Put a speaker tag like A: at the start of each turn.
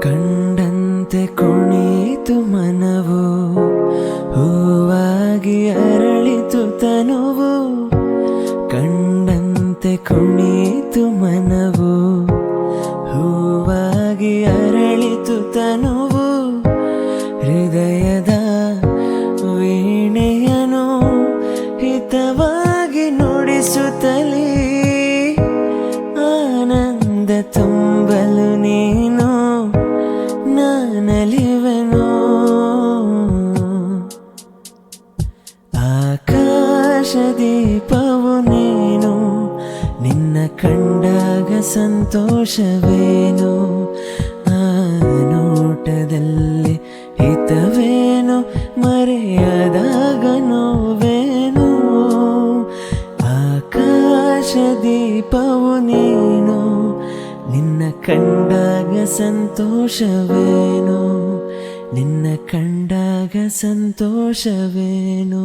A: ಕಂಡಂತೆ ಕುಣಿತು ಮನವು, ಹೂವಾಗಿ ಅರಳಿತು ತನುವು. ಕಂಡಂತೆ ಕುಣಿತು ಮನವು, ಹೂವಾಗಿ ಅರಳಿತು ತನುವು. ಹೃದಯದ ವೀಣೆಯನು ಹಿತವಾಗಿ ನುಡಿಸುತ್ತಲೇ ಆನಂದ ತುಂಬಲು ನೀನು ನಾನಲಿವೆನು. ಆಕಾಶ ದೀಪವು ನೀನು, ನಿನ್ನ ಕಂಡಾಗ ಸಂತೋಷವೇನು. ಆ ನೋಟದಲ್ಲಿ ಹಿತವೇನು, ಮರೆಯದಾಗ ನೋವೇನು. ಆಕಾಶ ದೀಪವು ನೀನು, ನಿನ್ನ ಕಂಡಾಗ ಸಂತೋಷವೇನು, ನಿನ್ನ ಕಂಡಾಗ ಸಂತೋಷವೇನು.